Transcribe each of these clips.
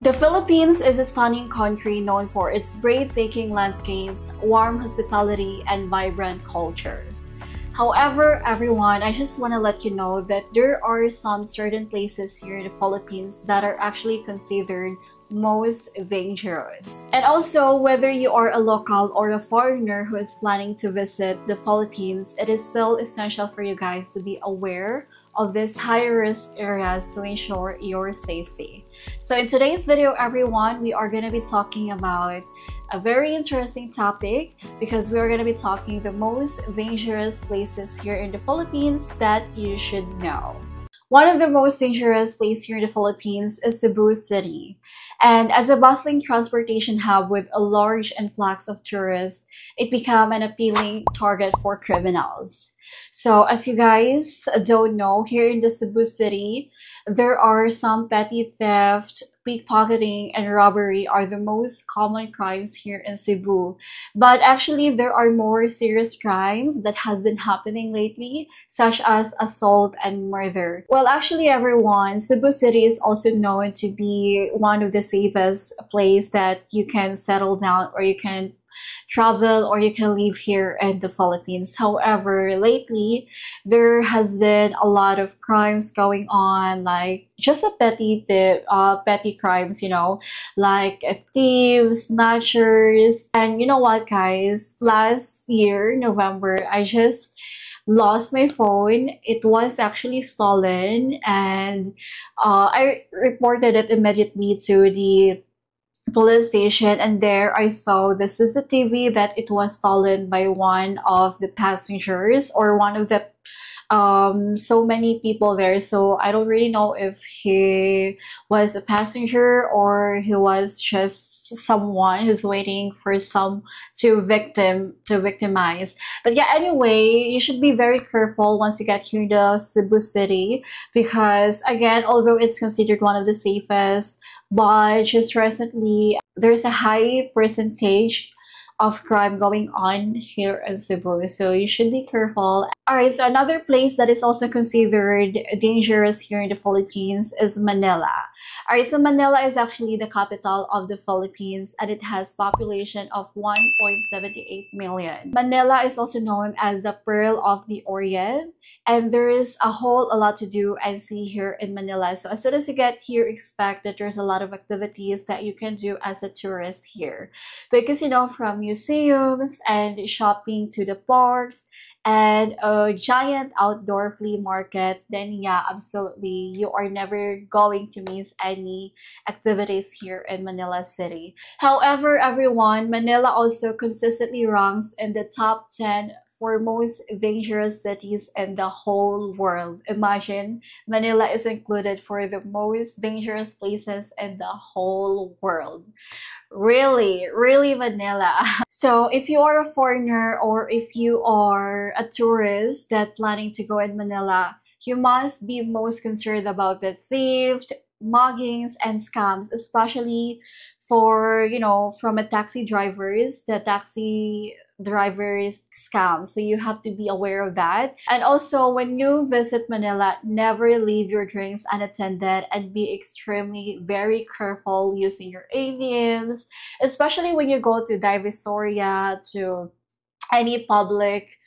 The Philippines is a stunning country known for its breathtaking landscapes, warm hospitality, and vibrant culture. However, everyone, I just want to let you know that there are some certain places here in the Philippines that are actually considered most dangerous. And also, whether you are a local or a foreigner who is planning to visit the Philippines, it is still essential for you guys to be aware of these high-risk areas to ensure your safety. So in today's video, everyone, we are going to be talking about a very interesting topic because we are going to be talking the most dangerous places here in the Philippines that you should know. One of the most dangerous places here in the Philippines is Cebu City. And as a bustling transportation hub with a large influx of tourists, it became an appealing target for criminals. So as you guys don't know, here in the Cebu City, there are some petty theft, pickpocketing, and robbery are the most common crimes here in Cebu. But actually, there are more serious crimes that has been happening lately, such as assault and murder. Well, actually, everyone, Cebu City is also known to be one of the safest place that you can settle down or you can travel or you can live here in the Philippines. However, lately there has been a lot of crimes going on, like just a petty crimes, like thieves, snatchers. And you know what, guys? Last year, November, I just lost my phone. It was actually stolen, and I reported it immediately to the police station, and there I saw the CCTV that it was stolen by one of the passengers or one of the so many people there. So I don't really know if he was a passenger or he was just someone who's waiting for some to victimize. But yeah, anyway, you should be very careful once you get here in the Cebu City, because again, although it's considered one of the safest, but just recently there's a high percentage of crime going on here in Cebu, so you should be careful. Alright, so another place that is also considered dangerous here in the Philippines is Manila. Alright, so Manila is actually the capital of the Philippines and it has population of 1.78 million. Manila is also known as the Pearl of the Orient, and there is a lot to do and see here in Manila. So as soon as you get here, expect that there's a lot of activities that you can do as a tourist here, because from museums and shopping to the parks and a giant outdoor flea market, then yeah, absolutely, you are never going to miss any activities here in Manila City. However, everyone, Manila also consistently ranks in the top 10 for most dangerous cities in the whole world. Imagine, Manila is included for the most dangerous places in the whole world. Really, Manila. So if you are a foreigner or if you are a tourist that planning to go in Manila, you must be most concerned about the theft, muggings, and scams, especially for, from a taxi drivers, the taxi drivers scam. So you have to be aware of that. And also, when you visit Manila, never leave your drinks unattended and be extremely very careful using your ATMs, especially when you go to Divisoria, to any public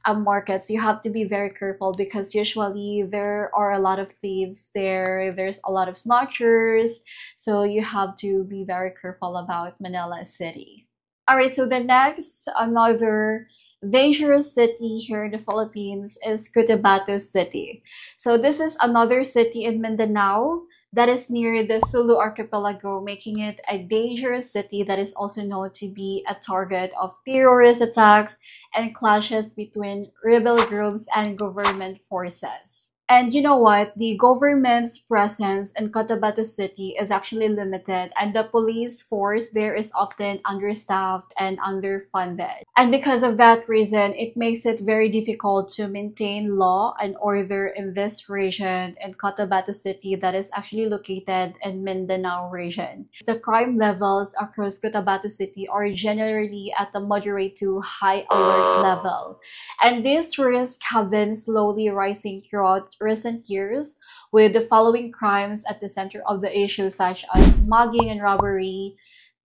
markets. You have to be very careful because usually there are a lot of thieves there. There's a lot of snatchers. So you have to be very careful about Manila City. Alright, so the next, another dangerous city here in the Philippines is Cotabato City. So this is another city in Mindanao that is near the Sulu archipelago, making it a dangerous city that is also known to be a target of terrorist attacks and clashes between rebel groups and government forces. And you know what? The government's presence in Cotabato City is actually limited, and the police force there is often understaffed and underfunded. And because of that reason, it makes it very difficult to maintain law and order in this region in Cotabato City that is actually located in Mindanao region. The crime levels across Cotabato City are generally at a moderate to high alert level. And these risks have been slowly rising throughout recent years, with the following crimes at the center of the issue, such as mugging and robbery,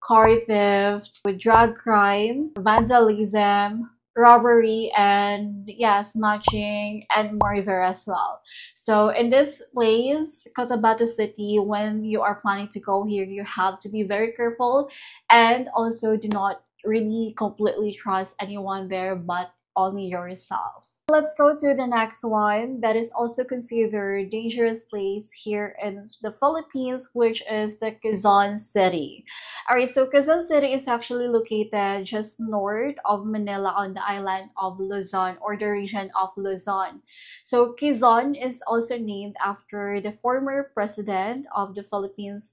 car theft, with drug crime, vandalism, robbery, and yeah, snatching and murder as well. So in this place, Cotabato City, when you are planning to go here, you have to be very careful and also do not really completely trust anyone there but only yourself. Let's go to the next one that is also considered dangerous place here in the Philippines, which is the Quezon City. Alright, so Quezon City is actually located just north of Manila on the island of Luzon, or the region of Luzon. So Quezon is also named after the former president of the Philippines,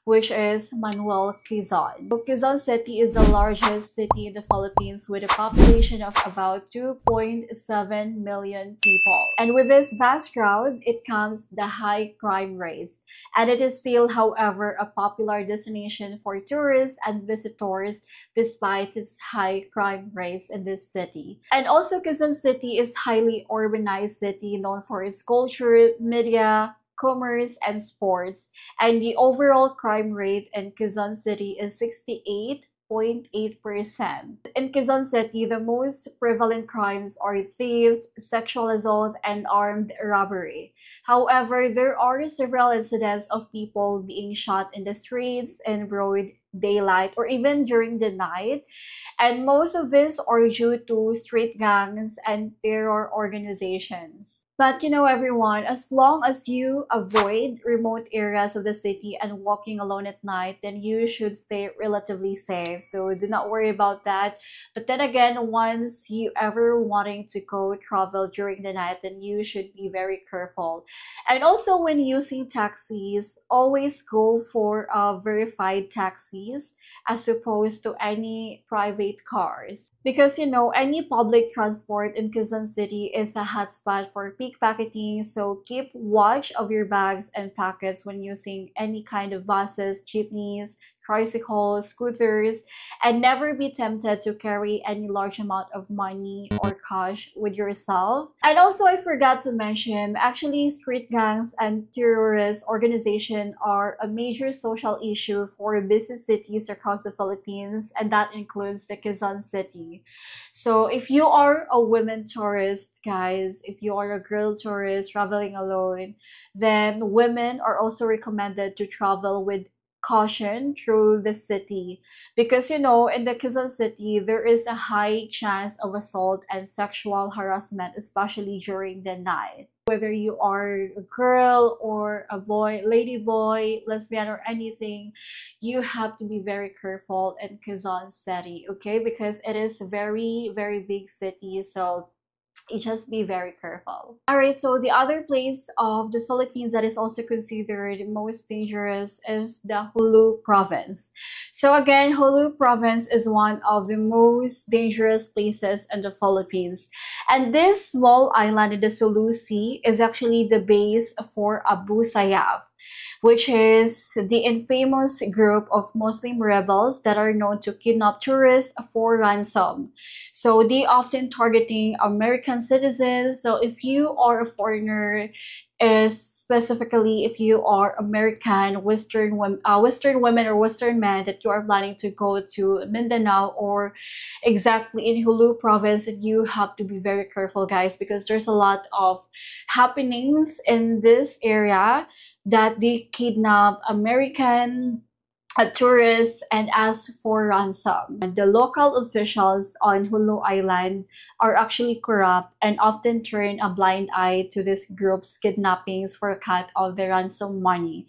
which is Manuel Quezon. So Quezon City is the largest city in the Philippines with a population of about 2.7 million people. And with this vast crowd, it comes the high crime rates. And it is still, however, a popular destination for tourists and visitors despite its high crime rates in this city. And also, Quezon City is highly urbanized city known for its culture, media, commerce, and sports, and the overall crime rate in Quezon City is 68.8%. In Quezon City, the most prevalent crimes are theft, sexual assault, and armed robbery. However, there are several incidents of people being shot in the streets in broad daylight or even during the night, and most of this are due to street gangs and terror organizations. But you know, everyone, as long as you avoid remote areas of the city and walking alone at night, then you should stay relatively safe. So do not worry about that. But then again, once you ever wanting to go travel during the night, then you should be very careful. And also, when using taxis, always go for verified taxis as opposed to any private cars. Because you know, any public transport in Quezon City is a hotspot for pickpocketing, so keep watch of your bags and pockets when using any kind of buses, jeepneys, tricycles, scooters, and never be tempted to carry any large amount of money or cash with yourself. And also, I forgot to mention, actually, street gangs and terrorist organizations are a major social issue for busy cities across the Philippines, and that includes the Quezon City. So if you are a women tourist, guys, if you are a girl tourist traveling alone, then women are also recommended to travel with caution through the city, because you know, in the Quezon City there is a high chance of assault and sexual harassment, especially during the night. Whether you are a girl or a boy, lady boy, lesbian, or anything, you have to be very careful in Quezon City, okay? Because it is a very big city, so you just be very careful. Alright, so the other place of the Philippines that is also considered most dangerous is the Hulu province. So again, Hulu province is one of the most dangerous places in the Philippines. And this small island in the Sulu Sea is actually the base for Abu Sayyaf, which is the infamous group of Muslim rebels that are known to kidnap tourists for ransom. So they often targeting American citizens. So if you are a foreigner, specifically if you are American, Western women or Western men that you are planning to go to Mindanao or exactly in Hulu province, you have to be very careful, guys, because there's a lot of happenings in this area that they kidnap American tourists and ask for ransom. The local officials on Hulu Island are actually corrupt and often turn a blind eye to this group's kidnappings for a cut of the ransom money.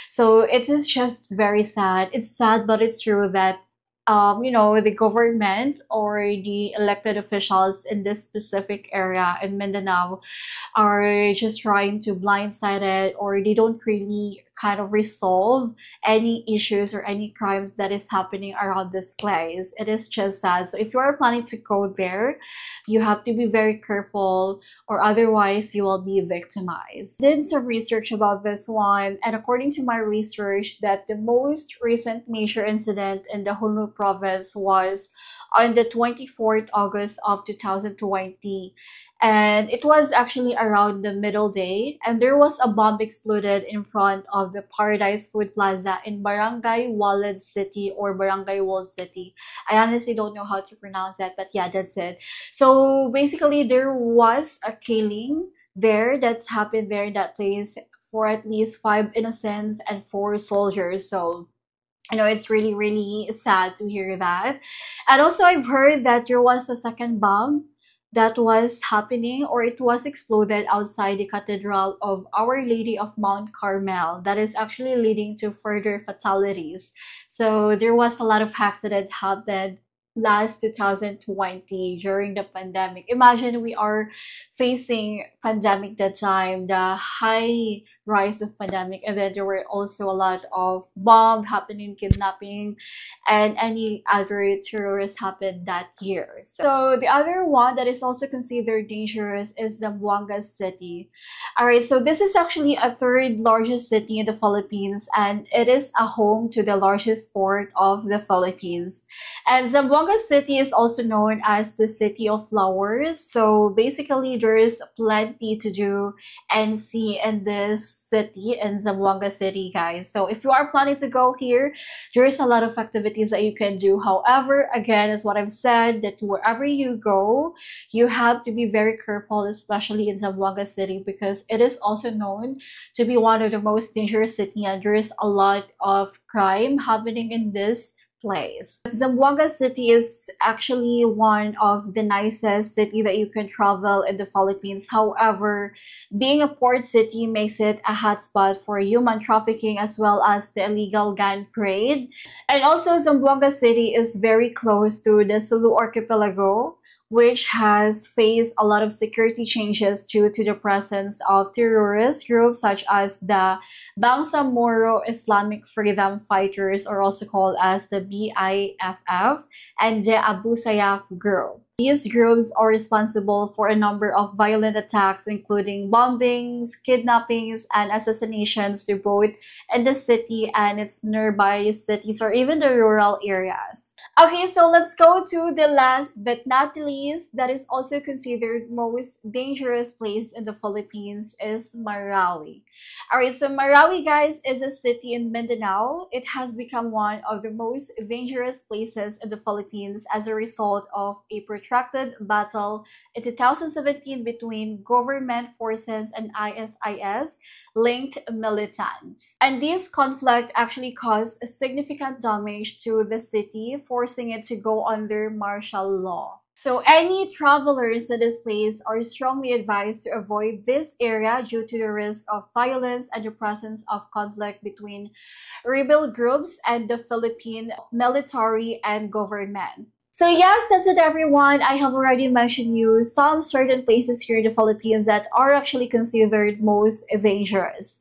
So it is just very sad. It's sad, but it's true that you know, the government or the elected officials in this specific area in Mindanao are just trying to blindside it, or they don't really kind of resolve any issues or any crimes that is happening around this place. It is just sad. So if you are planning to go there, you have to be very careful, or otherwise you will be victimized. I did some research about this one, and according to my research, that the most recent major incident in the Hulu province was on the 24th August of 2020. and it was actually around the middle day, and there was a bomb exploded in front of the Paradise Food Plaza in Barangay Walid City, or Barangay Wall City. I honestly don't know how to pronounce that, but yeah, that's it. So basically there was a killing there that's happened there in that place for at least 5 innocents and 4 soldiers. So I know it's really, really sad to hear that. And also, I've heard that there was a second bomb that was happening, or it was exploded outside the Cathedral of Our Lady of Mount Carmel. That is actually leading to further fatalities. So there was a lot of accident happened last 2020 during the pandemic. Imagine we are facing pandemic that time, the high rise of pandemic, and then there were also a lot of bomb happening, kidnapping, and any other terrorist happened that year. So the other one that is also considered dangerous is Zamboanga City. All right, so this is actually a third largest city in the Philippines, and it is a home to the largest port of the Philippines. And Zamboanga City is also known as the City of Flowers. So basically there is plenty to do and see in this city, in Zamboanga City, guys. So if you are planning to go here, there's a lot of activities that you can do. However, again, as what I've said, that wherever you go, you have to be very careful, especially in Zamboanga City, because it is also known to be one of the most dangerous city, and there's a lot of crime happening in this place. Zamboanga City is actually one of the nicest city that you can travel in the Philippines. However, being a port city makes it a hotspot for human trafficking as well as the illegal gun trade. And also, Zamboanga City is very close to the Sulu Archipelago, which has faced a lot of security changes due to the presence of terrorist groups such as the Bangsamoro Islamic Freedom Fighters, or also called as the BIFF, and the Abu Sayyaf group. These groups are responsible for a number of violent attacks, including bombings, kidnappings, and assassinations to both in the city and its nearby cities, or even the rural areas. Okay, so let's go to the last but not the least, that is also considered most dangerous place in the Philippines, is Marawi. Alright, so Marawi, guys, is a city in Mindanao. It has become one of the most dangerous places in the Philippines as a result of a protracted battle in 2017 between government forces and ISIS-linked militants. And this conflict actually caused significant damage to the city, forcing it to go under martial law. So any travelers to this place are strongly advised to avoid this area due to the risk of violence and the presence of conflict between rebel groups and the Philippine military and government. So yes, that's it, everyone. I have already mentioned you some certain places here in the Philippines that are actually considered most dangerous.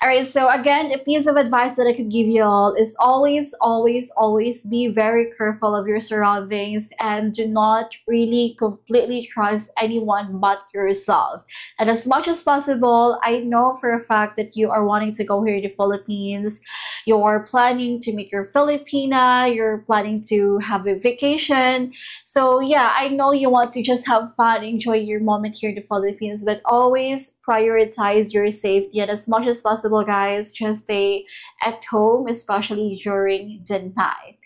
Alright, so again, a piece of advice that I could give you all is always be very careful of your surroundings, and do not really completely trust anyone but yourself. And as much as possible, I know for a fact that you are wanting to go here to the Philippines. You are planning to meet your Filipina, you're planning to have a vacation. So yeah, I know you want to just have fun, enjoy your moment here in the Philippines, but always prioritize your safety. And as much as possible, guys, just stay at home, especially during the night.